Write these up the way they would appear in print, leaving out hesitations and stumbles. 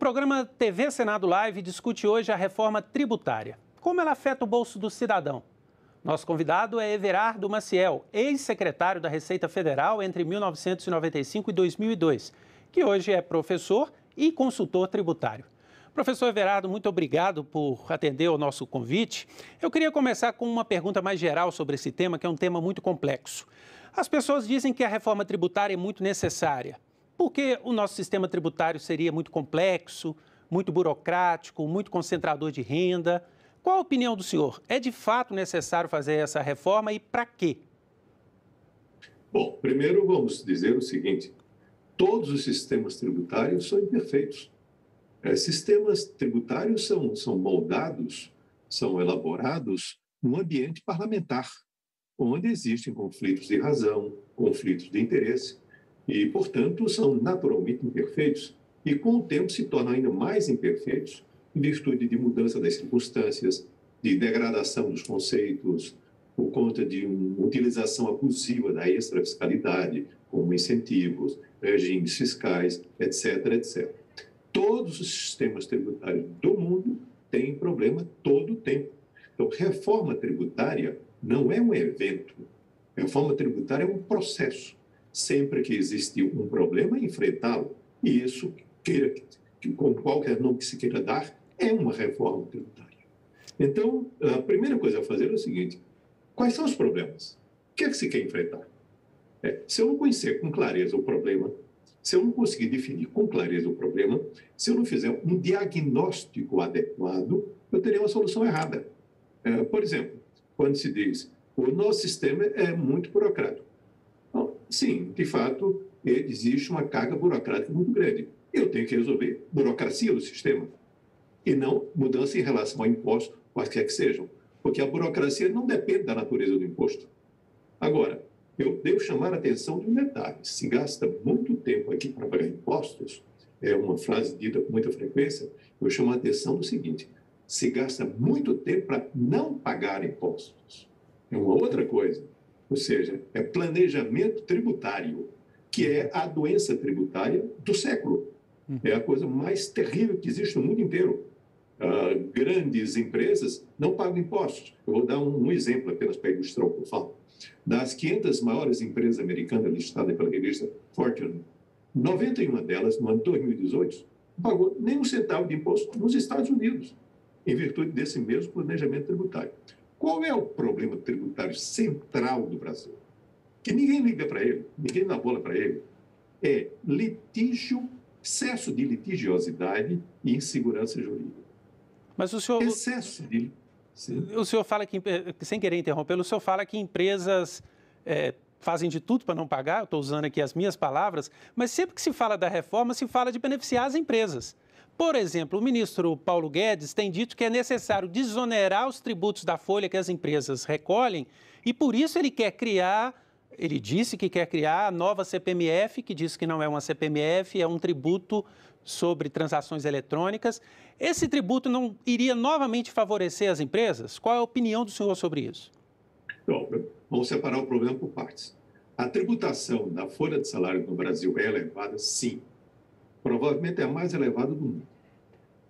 programa TV Senado Live discute hoje a reforma tributária. Como ela afeta o bolso do cidadão? Nosso convidado é Everardo Maciel, ex-secretário da Receita Federal entre 1995 e 2002, que hoje é professor e consultor tributário. Professor Everardo, muito obrigado por atender ao nosso convite. Eu queria começar com uma pergunta mais geral sobre esse tema, que é um tema muito complexo. As pessoas dizem que a reforma tributária é muito necessária, porque o nosso sistema tributário seria muito complexo, muito burocrático, muito concentrador de renda. Qual a opinião do senhor? É de fato necessário fazer essa reforma e para quê? Bom, primeiro vamos dizer o seguinte: todos os sistemas tributários são imperfeitos. Sistemas tributários são moldados, são elaborados num ambiente parlamentar, onde existem conflitos de razão, conflitos de interesse, e, portanto, são naturalmente imperfeitos, e com o tempo se tornam ainda mais imperfeitos, em virtude de mudança das circunstâncias, de degradação dos conceitos, por conta de uma utilização abusiva da extrafiscalidade, como incentivos, regimes fiscais, etc., etc. Todos os sistemas tributários do mundo têm problema todo o tempo. Então, reforma tributária não é um evento. Reforma tributária é um processo. Sempre que existe um problema, enfrentá-lo. E isso, com qualquer nome que se queira dar, é uma reforma tributária. Então, a primeira coisa a fazer é o seguinte: quais são os problemas? O que é que se quer enfrentar? Se eu não conhecer com clareza o problema, se eu não conseguir definir com clareza o problema, se eu não fizer um diagnóstico adequado, eu terei uma solução errada. Por exemplo, quando se diz o nosso sistema é muito burocrático. Bom, sim, de fato, existe uma carga burocrática muito grande. Eu tenho que resolver burocracia do sistema e não mudança em relação ao imposto, quaisquer que sejam, porque a burocracia não depende da natureza do imposto. Agora, eu devo chamar a atenção de um detalhe: se gasta muito tempo aqui para pagar impostos, é uma frase dita com muita frequência, eu chamo a atenção do seguinte: se gasta muito tempo para não pagar impostos. É uma outra coisa, ou seja, é planejamento tributário, que é a doença tributária do século. É a coisa mais terrível que existe no mundo inteiro. Grandes empresas não pagam impostos. Eu vou dar um exemplo apenas para ilustrar o que eu falo. Das 500 maiores empresas americanas listadas pela revista Fortune, 91 delas, no ano de 2018, não pagou nem um centavo de imposto nos Estados Unidos, em virtude desse mesmo planejamento tributário. Qual é o problema tributário central do Brasil? Que ninguém liga para ele, ninguém dá bola para ele. É litígio, excesso de litigiosidade e insegurança jurídica. Mas o senhor... Excesso de... Sim. O senhor fala que, sem querer interromper, o senhor fala que empresas fazem de tudo para não pagar, eu estou usando aqui as minhas palavras, mas sempre que se fala da reforma, se fala de beneficiar as empresas. Por exemplo, o ministro Paulo Guedes tem dito que é necessário desonerar os tributos da folha que as empresas recolhem e, por isso, ele disse que quer criar a nova CPMF, que diz que não é uma CPMF, é um tributo sobre transações eletrônicas. Esse tributo não iria novamente favorecer as empresas? Qual é a opinião do senhor sobre isso? Bom, vamos separar o problema por partes. A tributação da folha de salário no Brasil é elevada? Sim. Provavelmente é a mais elevada do mundo.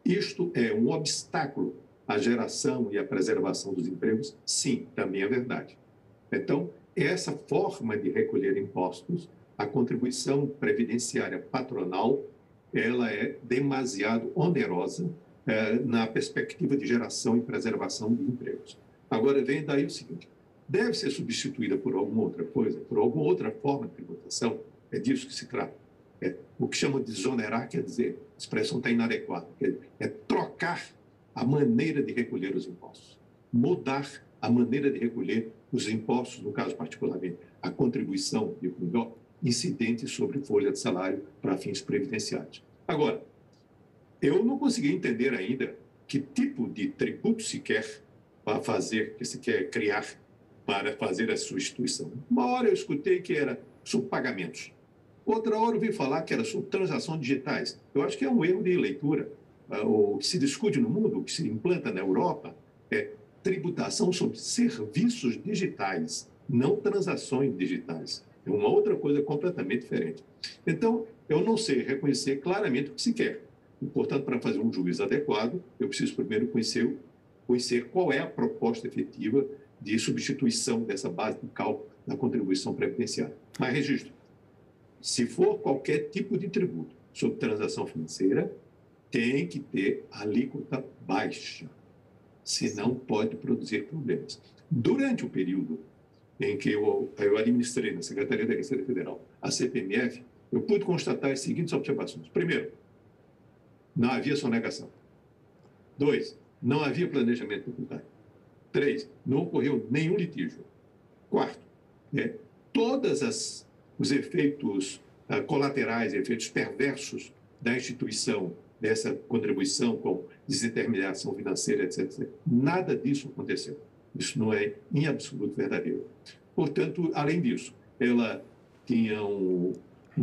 Isto é um obstáculo à geração e à preservação dos empregos? Sim, também é verdade. Então, essa forma de recolher impostos, a contribuição previdenciária patronal, ela é demasiado onerosa na perspectiva de geração e preservação de empregos. Agora, vem daí o seguinte: deve ser substituída por alguma outra coisa, por alguma outra forma de tributação? É disso que se trata. O que chama de desonerar quer dizer, a expressão está inadequada, é trocar a maneira de recolher os impostos, mudar a maneira de recolher os impostos, no caso particularmente, a contribuição incidente sobre folha de salário para fins previdenciários. Agora, eu não consegui entender ainda que tipo de tributo se quer para fazer, que se quer criar para fazer a substituição. Uma hora eu escutei que era sobre pagamentos. Outra hora eu ouvi falar que era sobre transações digitais. Eu acho que é um erro de leitura. O que se discute no mundo, o que se implanta na Europa, é tributação sobre serviços digitais, não transações digitais. É uma outra coisa completamente diferente. Então, eu não sei reconhecer claramente o que se quer. E, portanto, para fazer um juízo adequado, eu preciso primeiro conhecer qual é a proposta efetiva de substituição dessa base de cálculo da contribuição previdenciária. Mas registro, se for qualquer tipo de tributo sobre transação financeira, tem que ter alíquota baixa, senão pode produzir problemas. Durante o período em que eu administrei na Secretaria da Receita Federal a CPMF, eu pude constatar as seguintes observações. Primeiro, não havia sonegação. 2, não havia planejamento tributário. 3, não ocorreu nenhum litígio. 4, todos os efeitos colaterais, efeitos perversos da instituição dessa contribuição com desintermediação financeira, etc. Nada disso aconteceu. Isso não é em absoluto verdadeiro. Portanto, além disso, ela tinha um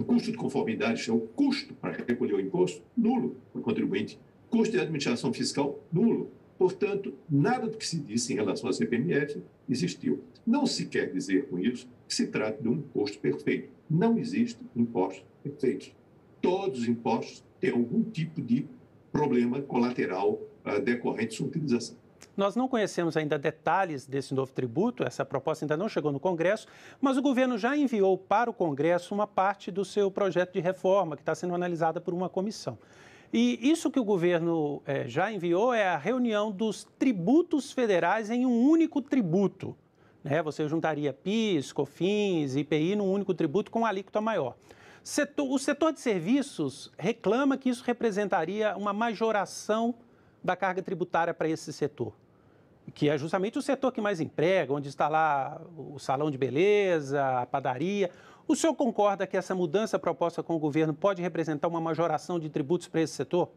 custo de conformidade, o custo para recolher o imposto, nulo para o contribuinte. Custo de administração fiscal, nulo. Portanto, nada do que se disse em relação à CPMF existiu. Não se quer dizer com isso que se trata de um imposto perfeito. Não existe impostos perfeitos. Todos os impostos têm algum tipo de problema colateral decorrente de sua utilização. Nós não conhecemos ainda detalhes desse novo tributo, essa proposta ainda não chegou no Congresso, mas o governo já enviou para o Congresso uma parte do seu projeto de reforma, que está sendo analisada por uma comissão. E isso que o governo já enviou é a reunião dos tributos federais em um único tributo. Você juntaria PIS, COFINS, IPI num único tributo com alíquota maior. O setor de serviços reclama que isso representaria uma majoração da carga tributária para esse setor, que é justamente o setor que mais emprega, onde está lá o salão de beleza, a padaria. O senhor concorda que essa mudança proposta com o governo pode representar uma majoração de tributos para esse setor?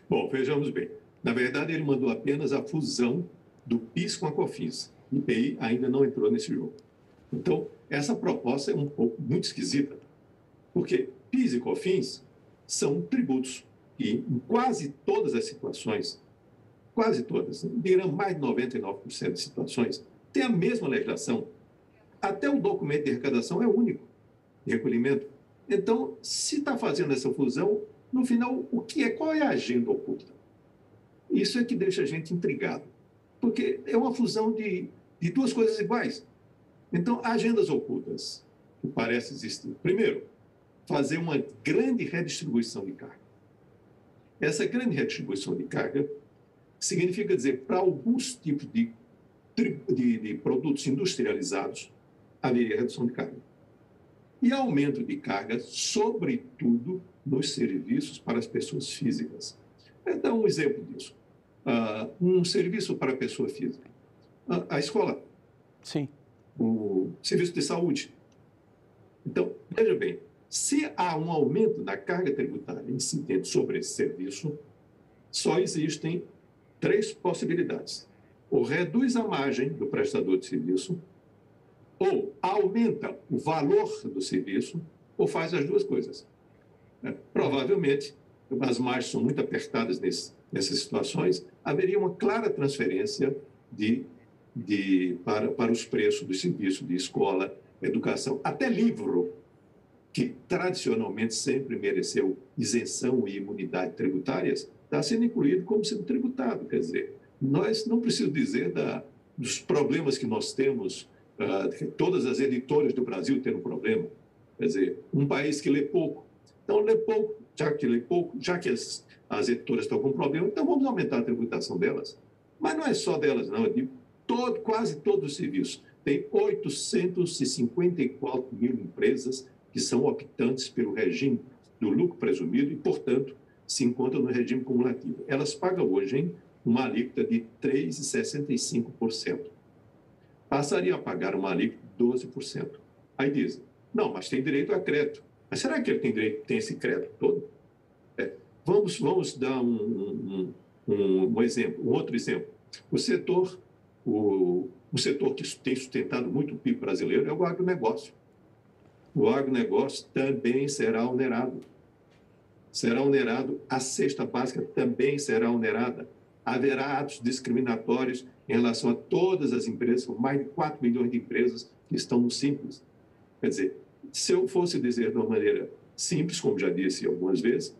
Bom, vejamos bem. Na verdade, ele mandou apenas a fusão do PIS com a COFINS. O IPI ainda não entrou nesse jogo. Então, essa proposta é muito esquisita, porque PIS e COFINS são tributos que, em quase todas as situações, quase todas, dirão mais de 99% de situações, tem a mesma legislação. Até o documento de arrecadação é único, de recolhimento. Então, se está fazendo essa fusão, no final, qual é a agenda oculta? Isso é que deixa a gente intrigado, porque é uma fusão de duas coisas iguais. Então, agendas ocultas que parecem existir. Primeiro, fazer uma grande redistribuição de carga. Essa grande redistribuição de carga significa dizer, para alguns tipos de produtos industrializados, haveria redução de carga. E aumento de carga, sobretudo nos serviços para as pessoas físicas. Vou dar um exemplo disso. Um serviço para a pessoa física. A escola. Sim. O serviço de saúde. Então, veja bem, se há um aumento da carga tributária incidente sobre esse serviço, só existem 3 possibilidades. Ou reduz a margem do prestador de serviço, ou aumenta o valor do serviço, ou faz as duas coisas. Provavelmente, as margens são muito apertadas nessas situações, haveria uma clara transferência para os preços do serviço de escola, educação, até livro, que tradicionalmente sempre mereceu isenção e imunidade tributárias, está sendo incluído como sendo tributado. Quer dizer, nós não precisamos dizer dos problemas que nós temos, todas as editoras do Brasil tendo problema. Quer dizer, um país que lê pouco. Então, lê pouco, já que as editoras estão com problema, então vamos aumentar a tributação delas. Mas não é só delas, não, é de quase todos os serviços. Tem 854 mil empresas que são optantes pelo regime do lucro presumido e, portanto, se encontram no regime cumulativo. Elas pagam hoje uma alíquota de 3,65%. Passariam a pagar uma alíquota de 12%. Aí dizem, não, mas tem direito a crédito. Mas será que ele tem esse crédito todo? Vamos dar um exemplo, um outro exemplo. O setor que tem sustentado muito o PIB brasileiro é o agronegócio. O agronegócio também será onerado. Será onerado, a cesta básica também será onerada. Haverá atos discriminatórios em relação a todas as empresas, são mais de 4 milhões de empresas que estão no Simples. Quer dizer, se eu fosse dizer de uma maneira simples, como já disse algumas vezes,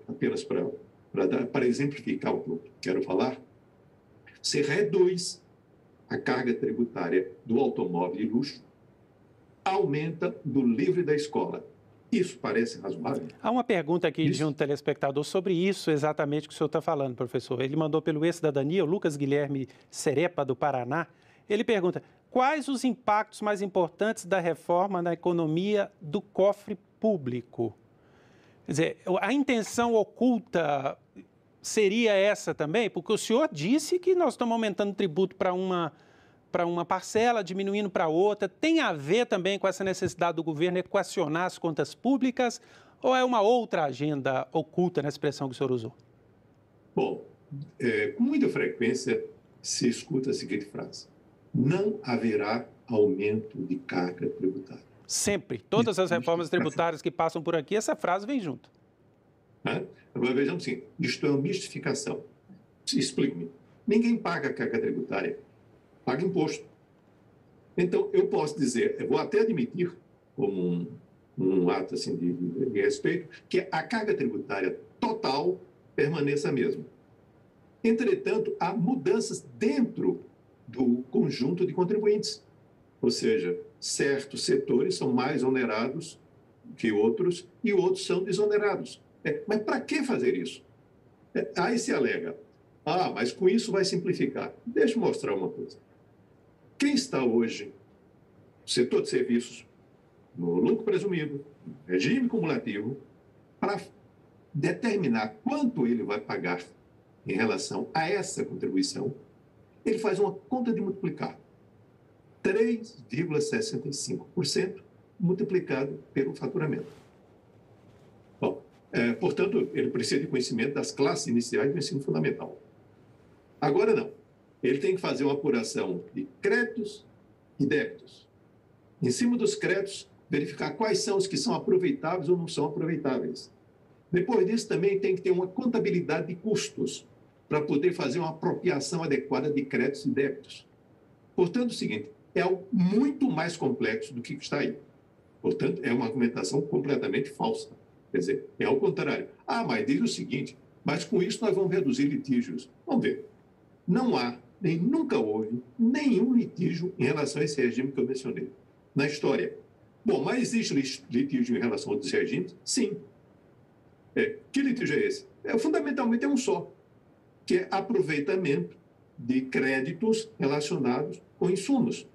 apenas para exemplificar o que eu quero falar, você reduz a carga tributária do automóvel de luxo, aumenta do livre da escola. Isso parece razoável? Há uma pergunta aqui de um telespectador sobre isso exatamente que o senhor está falando, professor. Ele mandou pelo E-Cidadania, o Lucas Guilherme Cerepa, do Paraná. Ele pergunta: quais os impactos mais importantes da reforma na economia do cofre público? Quer dizer, a intenção oculta seria essa também? Porque o senhor disse que nós estamos aumentando o tributo para uma parcela, diminuindo para outra. Tem a ver também com essa necessidade do governo equacionar as contas públicas ou é uma outra agenda oculta na expressão que o senhor usou? Bom, com muita frequência se escuta a seguinte frase: não haverá aumento de carga tributária. Sempre. Todas as reformas tributárias que passam por aqui, essa frase vem junto. Agora, vejamos assim, isto é uma mistificação. Explique-me. Ninguém paga carga tributária, paga imposto. Então, eu posso dizer, eu vou até admitir, como um ato assim, de respeito, que a carga tributária total permaneça a mesma. Entretanto, há mudanças dentro do conjunto de contribuintes. Ou seja, certos setores são mais onerados que outros e outros são desonerados. Mas para que fazer isso? Aí se alega, mas com isso vai simplificar. Deixa eu mostrar uma coisa. Quem está hoje no setor de serviços, no lucro presumido, no regime cumulativo, para determinar quanto ele vai pagar em relação a essa contribuição, ele faz uma conta de multiplicar. 3,65% multiplicado pelo faturamento. Bom, portanto, ele precisa de conhecimento das classes iniciais do ensino fundamental. Agora não. Ele tem que fazer uma apuração de créditos e débitos. Em cima dos créditos, verificar quais são os que são aproveitáveis ou não são aproveitáveis. Depois disso, também tem que ter uma contabilidade de custos para poder fazer uma apropriação adequada de créditos e débitos. Portanto, é o seguinte, é algo muito mais complexo do que está aí. Portanto, é uma argumentação completamente falsa. Quer dizer, é ao contrário. Mas diz o seguinte, mas com isso nós vamos reduzir litígios. Vamos ver. Não há, nem nunca houve, nenhum litígio em relação a esse regime que eu mencionei na história. Bom, mas existe litígio em relação a outros regimes? Sim. Que litígio é esse? Fundamentalmente é um só, que é aproveitamento de créditos relacionados com insumos.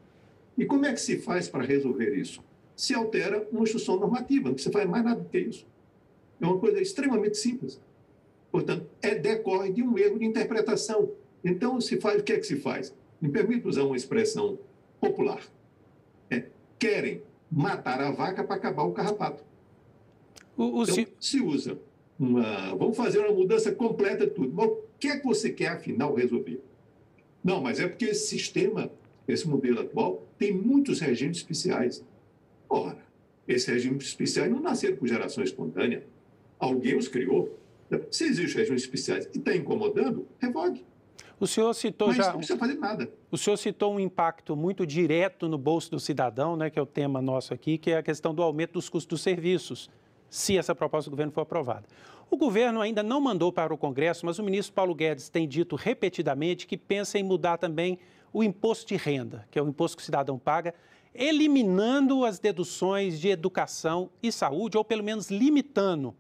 E como é que se faz para resolver isso? Se altera uma instrução normativa, não precisa fazer mais nada do que isso. É uma coisa extremamente simples. Portanto, decorre de um erro de interpretação. Então, o que é que se faz? Me permite usar uma expressão popular. Querem matar a vaca para acabar o carrapato. Então, se usa vamos fazer uma mudança completa de tudo. Mas o que é que você quer, afinal, resolver? Não, mas é porque esse sistema, esse modelo atual, tem muitos regimes especiais. Ora, esses regimes especiais não nasceram por geração espontânea. Alguém os criou. Se existem regimes especiais e está incomodando, revogue. O senhor citou Mas não precisa fazer nada. O senhor citou um impacto muito direto no bolso do cidadão, né, que é o tema nosso aqui, que é a questão do aumento dos custos dos serviços, se essa proposta do governo for aprovada. O governo ainda não mandou para o Congresso, mas o ministro Paulo Guedes tem dito repetidamente que pensa em mudar também o imposto de renda, que é o imposto que o cidadão paga, eliminando as deduções de educação e saúde, ou pelo menos limitando.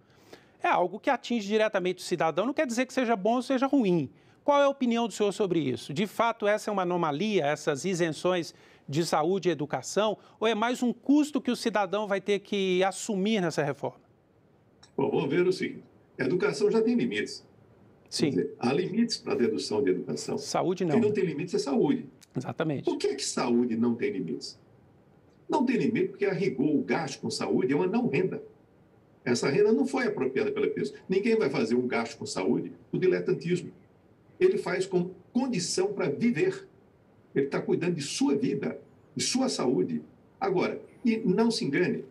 É algo que atinge diretamente o cidadão, não quer dizer que seja bom ou seja ruim. Qual é a opinião do senhor sobre isso? De fato, essa é uma anomalia, essas isenções de saúde e educação, ou é mais um custo que o cidadão vai ter que assumir nessa reforma? Bom, vamos ver o seguinte. A educação já tem limites. Sim. Quer dizer, há limites para a dedução de educação. Saúde não. Quem não tem limites é saúde. Exatamente. Por que saúde não tem limites? Não tem limite porque, a rigor, o gasto com saúde é uma não renda. Essa renda não foi apropriada pela pessoa. Ninguém vai fazer um gasto com saúde por diletantismo. Ele faz com condição para viver. Ele está cuidando de sua vida, de sua saúde. Agora, e não se engane,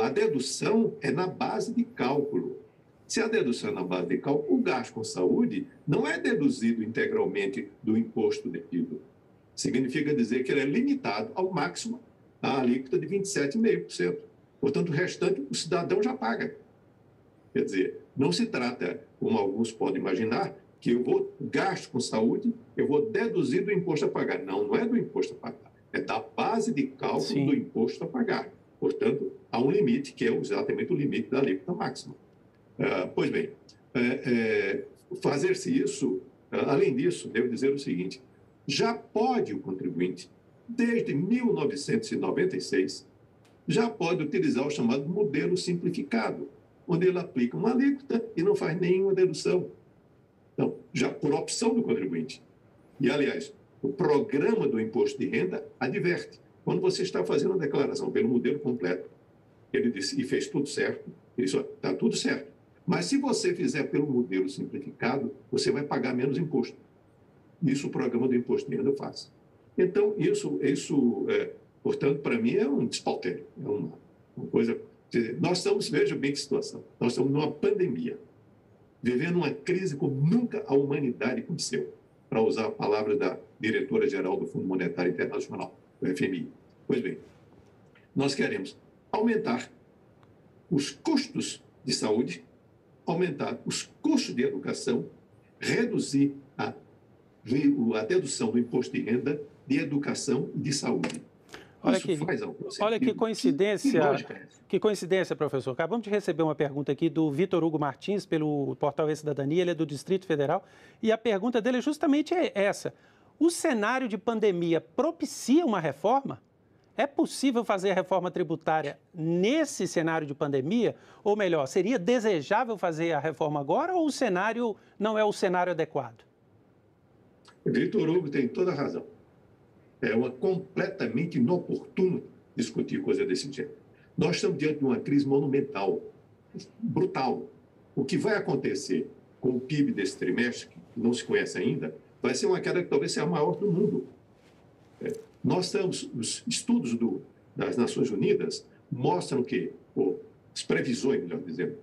a dedução é na base de cálculo. Se a dedução é na base de cálculo, o gasto com saúde não é deduzido integralmente do imposto devido. Significa dizer que ele é limitado ao máximo à alíquota de 27,5%. Portanto, o restante o cidadão já paga. Quer dizer, não se trata, como alguns podem imaginar, que eu vou gasto com saúde, eu vou deduzir do imposto a pagar. Não, não é do imposto a pagar, é da base de cálculo Sim. do imposto a pagar. Portanto, há um limite, que é exatamente o limite da alíquota máxima. Pois bem, fazer-se isso, além disso, devo dizer o seguinte, já pode o contribuinte, desde 1996, já pode utilizar o chamado modelo simplificado, onde ele aplica uma alíquota e não faz nenhuma dedução. Então, já por opção do contribuinte. E, aliás, o programa do imposto de renda adverte. Quando você está fazendo a declaração pelo modelo completo, ele disse, e fez tudo certo, ele disse, está tudo certo. Mas se você fizer pelo modelo simplificado, você vai pagar menos imposto. Isso o programa do imposto de renda faz. Então, portanto, para mim é um despautério, é uma coisa... Nós estamos, veja bem que situação, nós estamos numa pandemia, vivendo uma crise como nunca a humanidade conheceu, para usar a palavra da diretora-geral do Fundo Monetário Internacional, do FMI. Pois bem, nós queremos aumentar os custos de saúde, aumentar os custos de educação, reduzir a dedução do imposto de renda de educação e de saúde. Olha que coincidência, que coincidência, professor. Acabamos de receber uma pergunta aqui do Vitor Hugo Martins, pelo portal E-Cidadania, ele é do Distrito Federal, e a pergunta dele é justamente essa. O cenário de pandemia propicia uma reforma? É possível fazer a reforma tributária nesse cenário de pandemia? Ou melhor, seria desejável fazer a reforma agora ou o cenário não é o cenário adequado? Vitor Hugo tem toda a razão. É completamente inoportuno discutir coisa desse gênero. Nós estamos diante de uma crise monumental, brutal. O que vai acontecer com o PIB desse trimestre, que não se conhece ainda, vai ser uma queda que talvez seja a maior do mundo. Nós estamos, os estudos das Nações Unidas mostram que, as previsões, melhor dizendo,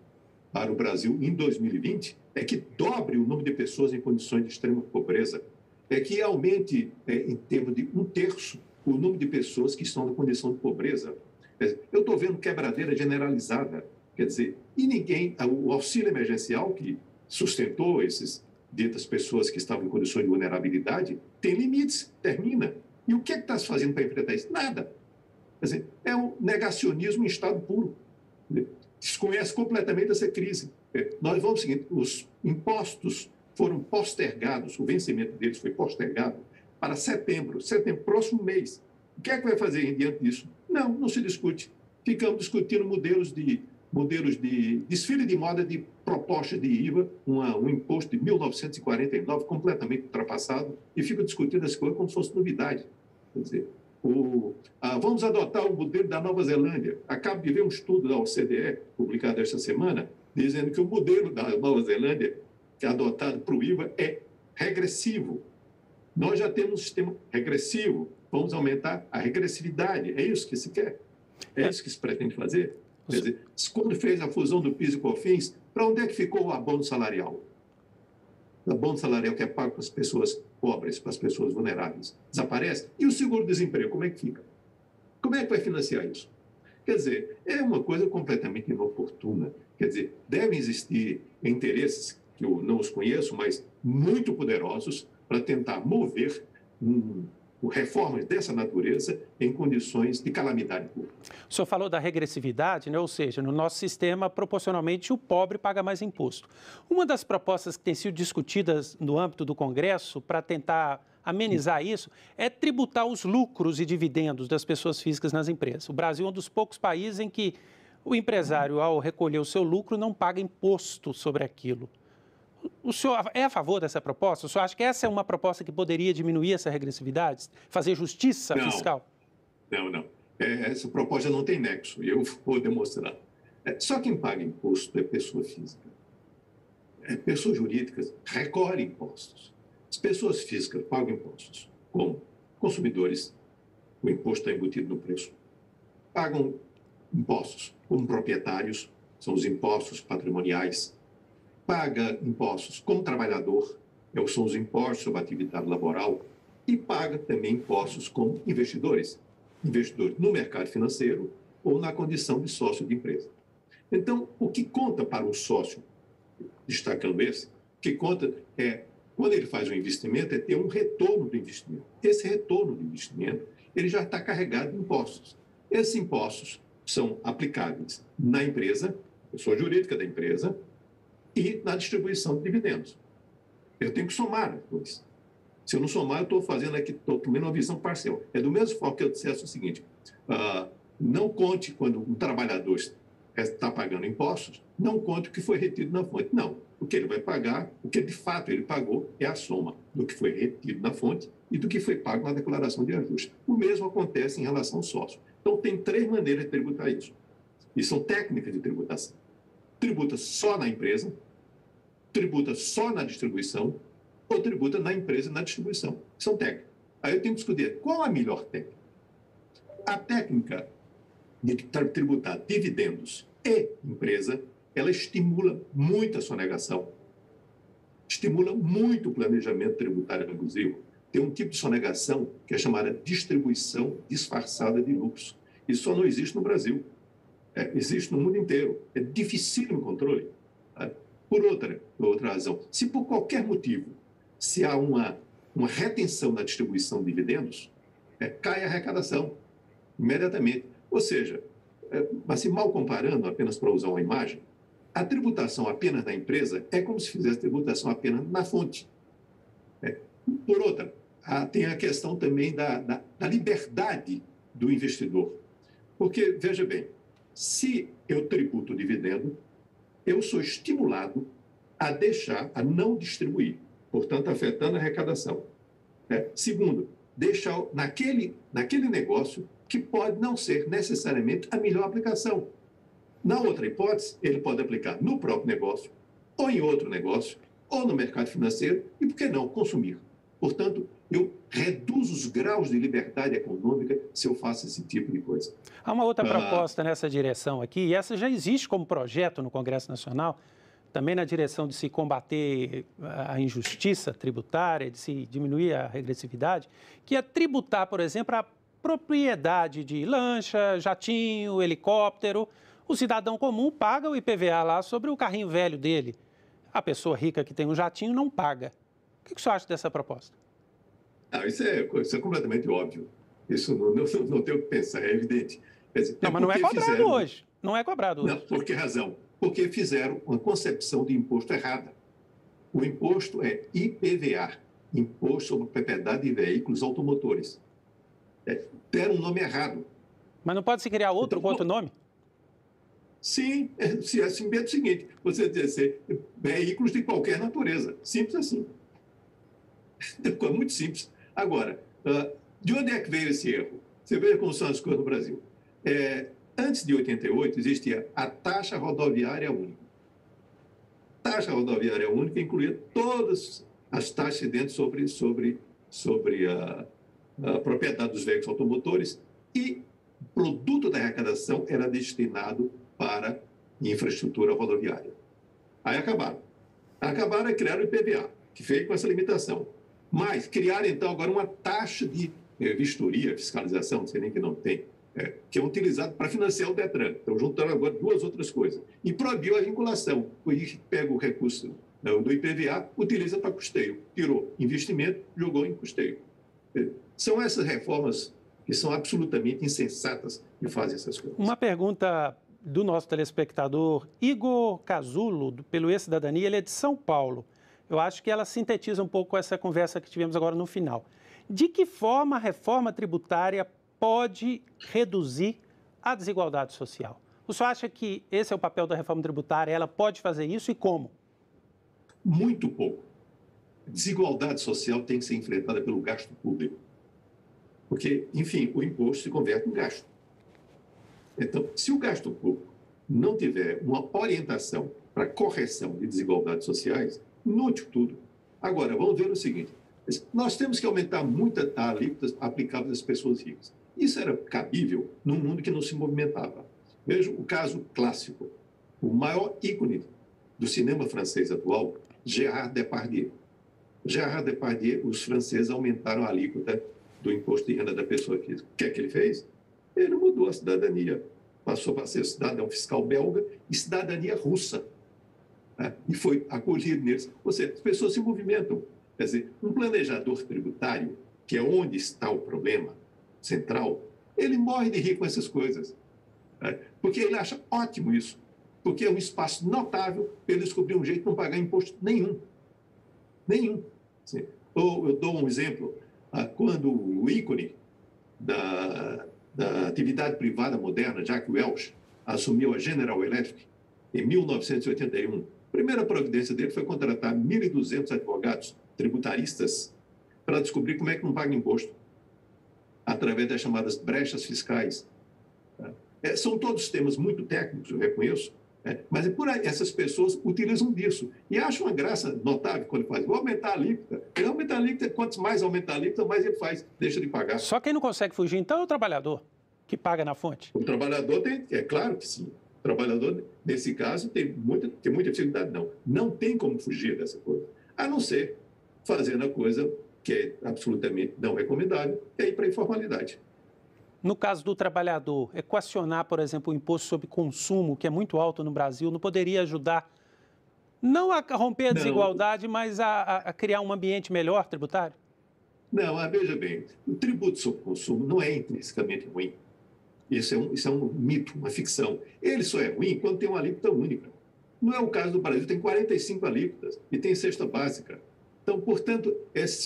para o Brasil em 2020 é que dobre o número de pessoas em condições de extrema pobreza, é que aumente em termos de 1/3 o número de pessoas que estão na condição de pobreza. Eu estou vendo quebradeira generalizada, quer dizer, e ninguém, o auxílio emergencial que sustentou ditas pessoas que estavam em condições de vulnerabilidade, tem limites, termina. E o que é que está se fazendo para enfrentar isso? Nada. Quer dizer, é um negacionismo em estado puro. Desconhece completamente essa crise. Nós vamos seguir, os impostos foram postergados, o vencimento deles foi postergado para setembro, próximo mês. O que é que vai fazer diante disso? Não se discute. Ficamos discutindo modelos de desfile de moda de proposta de IVA, um imposto de 1949, completamente ultrapassado, e fica discutindo essa coisa como se fosse novidade. Quer dizer, vamos adotar o modelo da Nova Zelândia. Acabo de ver um estudo da OCDE, publicado esta semana, dizendo que o modelo da Nova Zelândia, que é adotado para o IVA, é regressivo. Nós já temos um sistema regressivo, vamos aumentar a regressividade. É isso que se quer? É isso que se pretende fazer? Quer dizer, quando fez a fusão do PIS e COFINS, para onde é que ficou o abono salarial? O abono salarial que é pago para as pessoas pobres, para as pessoas vulneráveis, desaparece? E o seguro-desemprego, como é que fica? Como é que vai financiar isso? Quer dizer, é uma coisa completamente inoportuna. Quer dizer, devem existir interesses, que eu não os conheço, mas muito poderosos, para tentar mover reformas dessa natureza em condições de calamidade pública. O senhor falou da regressividade, né? Ou seja, no nosso sistema, proporcionalmente, o pobre paga mais imposto. Uma das propostas que tem sido discutidas no âmbito do Congresso para tentar amenizar isso é tributar os lucros e dividendos das pessoas físicas nas empresas. O Brasil é um dos poucos países em que o empresário, ao recolher o seu lucro, não paga imposto sobre aquilo. O senhor é a favor dessa proposta? O senhor acha que essa é uma proposta que poderia diminuir essa regressividade, fazer justiça fiscal? Não. Essa proposta não tem nexo, e eu vou demonstrar. Só quem paga imposto é pessoa física. Pessoas jurídicas recolhem impostos. As pessoas físicas pagam impostos, como consumidores, o imposto está embutido no preço. Pagam impostos como proprietários, são os impostos patrimoniais. Paga impostos como trabalhador, são os impostos sobre a atividade laboral, e paga também impostos como investidores no mercado financeiro ou na condição de sócio de empresa. Então, o que conta para um sócio, destacando esse, o que conta é, quando ele faz um investimento, é ter um retorno do investimento. Esse retorno do investimento, ele já está carregado de impostos. Esses impostos são aplicáveis na empresa, pessoa jurídica da empresa, e na distribuição de dividendos. Eu tenho que somar as coisas. Se eu não somar, eu estou fazendo aqui, estou tomando uma visão parcial. É do mesmo forma que eu dissesse o seguinte, não conte quando um trabalhador está pagando impostos, não conte o que foi retido na fonte. Não, o que ele vai pagar, o que de fato ele pagou é a soma do que foi retido na fonte e do que foi pago na declaração de ajuste. O mesmo acontece em relação ao sócio. Então, tem 3 maneiras de tributar isso. E são técnicas de tributação. Tributa só na empresa, tributa só na distribuição, ou tributa na empresa e na distribuição. São técnicas. Aí eu tenho que escolher qual a melhor técnica. A técnica de tributar dividendos e empresa, ela estimula muito a sonegação, estimula muito o planejamento tributário abusivo. Tem um tipo de sonegação que é chamada distribuição disfarçada de lucros. Isso só não existe no Brasil. Existe no mundo inteiro. É dificílimo o controle. Por outra razão, se por qualquer motivo se há uma retenção na distribuição de dividendos, cai a arrecadação imediatamente. Ou seja, assim, mal comparando, apenas para usar uma imagem, a tributação apenas na empresa é como se fizesse tributação apenas na fonte. Por outra, tem a questão também da liberdade do investidor. Porque, veja bem, se eu tributo o dividendo, eu sou estimulado a não distribuir, portanto, afetando a arrecadação. Segundo, deixar naquele negócio que pode não ser necessariamente a melhor aplicação. Na outra hipótese, ele pode aplicar no próprio negócio, ou em outro negócio, ou no mercado financeiro, e, por que não, consumir. Portanto, eu reduzo os graus de liberdade econômica se eu faço esse tipo de coisa. Há uma outra proposta nessa direção aqui, e essa já existe como projeto no Congresso Nacional, também na direção de se combater a injustiça tributária, de se diminuir a regressividade, que é tributar, por exemplo, a propriedade de lancha, jatinho, helicóptero. O cidadão comum paga o IPVA lá sobre o carrinho velho dele. A pessoa rica que tem um jatinho não paga. O que você acha dessa proposta? Isso é completamente óbvio. Isso não tem o que pensar, é evidente. Quer dizer, não, mas não é cobrado hoje. Não é cobrado hoje. Não, por que razão? Porque fizeram uma concepção de imposto errada. O imposto é IPVA, Imposto sobre Propriedade de Veículos Automotores. Deram um nome errado. Mas não pode se criar outro com outro nome? Sim, é assim mesmo o seguinte, você dizer veículos de qualquer natureza. Simples assim. É muito simples. Agora, de onde é que veio esse erro? Você vê como são as coisas no Brasil. Antes de 88, existia a taxa rodoviária única. A taxa rodoviária única incluía todas as taxas incidentes sobre a propriedade dos veículos automotores e o produto da arrecadação era destinado para infraestrutura rodoviária. Aí acabaram. Acabaram e criaram o IPVA, que veio com essa limitação. Mas criaram, então, agora uma taxa de vistoria, fiscalização, não sei nem que não tem, que é utilizado para financiar o Detran. Então, juntaram agora 2 outras coisas. E proibiu a vinculação. O IFE pega o recurso do IPVA, utiliza para custeio. Tirou investimento, jogou em custeio. São essas reformas que são absolutamente insensatas e fazem essas coisas. Uma pergunta do nosso telespectador, Igor Casulo, pelo E-Cidadania, ele é de São Paulo. Eu acho que ela sintetiza um pouco essa conversa que tivemos agora no final. De que forma a reforma tributária pode reduzir a desigualdade social? O senhor acha que esse é o papel da reforma tributária? Ela pode fazer isso e como? Muito pouco. Desigualdade social tem que ser enfrentada pelo gasto público. Porque, enfim, o imposto se converte em gasto. Então, se o gasto público não tiver uma orientação para correção de desigualdades sociais, inútil tudo. Agora, vamos ver o seguinte. Nós temos que aumentar muito a alíquota aplicável às pessoas ricas. Isso era cabível num mundo que não se movimentava. Veja o caso clássico. O maior ícone do cinema francês atual, Gérard Depardieu. Gérard Depardieu, os franceses aumentaram a alíquota do imposto de renda da pessoa física. O que é que ele fez? Ele mudou a cidadania. passou a ser cidadão fiscal belga e cidadania russa. Né? E foi acolhido neles. Ou seja, as pessoas se movimentam. Quer dizer, um planejador tributário, que é onde está o problema central, ele morre de rir com essas coisas. Né? Porque ele acha ótimo isso. Porque é um espaço notável para ele descobrir um jeito de não pagar imposto nenhum. Nenhum. Assim, ou eu dou um exemplo. Quando o ícone da atividade privada moderna, Jack Welch, assumiu a General Electric em 1981, a primeira providência dele foi contratar 1.200 advogados tributaristas para descobrir como é que não paga imposto, através das chamadas brechas fiscais. São todos temas muito técnicos, eu reconheço, mas por aí, essas pessoas utilizam disso. E acham uma graça notável quando faz. Vou aumentar a alíquota. Ele aumenta a alíquota, quanto mais aumenta a alíquota, mais ele faz, deixa de pagar. Só quem não consegue fugir, então, é o trabalhador que paga na fonte. O trabalhador é claro que sim. O trabalhador, nesse caso, tem muita dificuldade, não. Não tem como fugir dessa coisa. A não ser fazendo a coisa que é absolutamente não recomendável, é ir para a informalidade. No caso do trabalhador, equacionar, por exemplo, o imposto sobre consumo, que é muito alto no Brasil, não poderia ajudar, não a romper a desigualdade, mas a criar um ambiente melhor tributário? Não, veja bem, o tributo sobre consumo não é intrinsecamente ruim. Isso é um mito, uma ficção. Ele só é ruim quando tem uma alíquota única. Não é o caso do Brasil, tem 45 alíquotas e tem cesta básica. Então, portanto,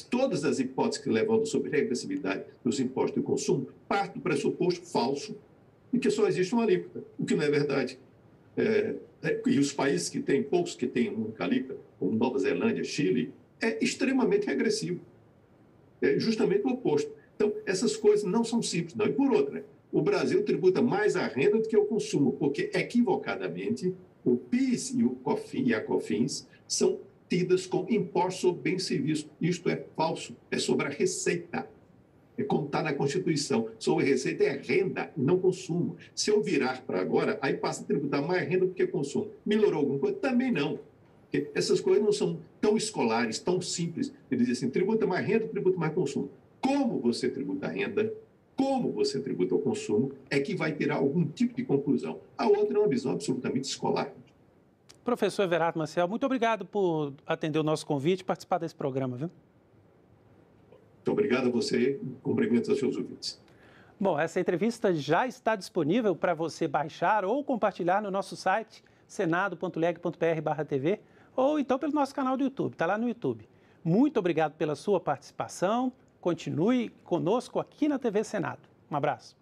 todas as hipóteses que levam sobre regressividade dos impostos de consumo partem do pressuposto falso de que só existe uma alíquota, o que não é verdade. E os países que têm, poucos que têm uma única alíquota, como Nova Zelândia, Chile, é extremamente regressivo. É justamente o oposto. Então, essas coisas não são simples, não. E por outra, o Brasil tributa mais a renda do que o consumo, porque, equivocadamente, o PIS e a COFINS são tidas com impostos sobre bens e serviços. Isto é falso, é sobre a receita. É como está na Constituição. Sobre a receita é renda, não consumo. Se eu virar para agora, aí passa a tributar mais renda do que consumo. Melhorou alguma coisa? Também não. Porque essas coisas não são tão escolares, tão simples. Ele diz assim, tributa mais renda, tributa mais consumo. Como você tributa a renda, como você tributa o consumo, é que vai tirar algum tipo de conclusão. A outra é uma visão absolutamente escolar. Professor Everardo Maciel, muito obrigado por atender o nosso convite e participar desse programa, viu? Muito obrigado a você e cumprimentos aos seus ouvintes. Bom, essa entrevista já está disponível para você baixar ou compartilhar no nosso site senado.leg.br/tv ou então pelo nosso canal do YouTube, está lá no YouTube. Muito obrigado pela sua participação, continue conosco aqui na TV Senado. Um abraço.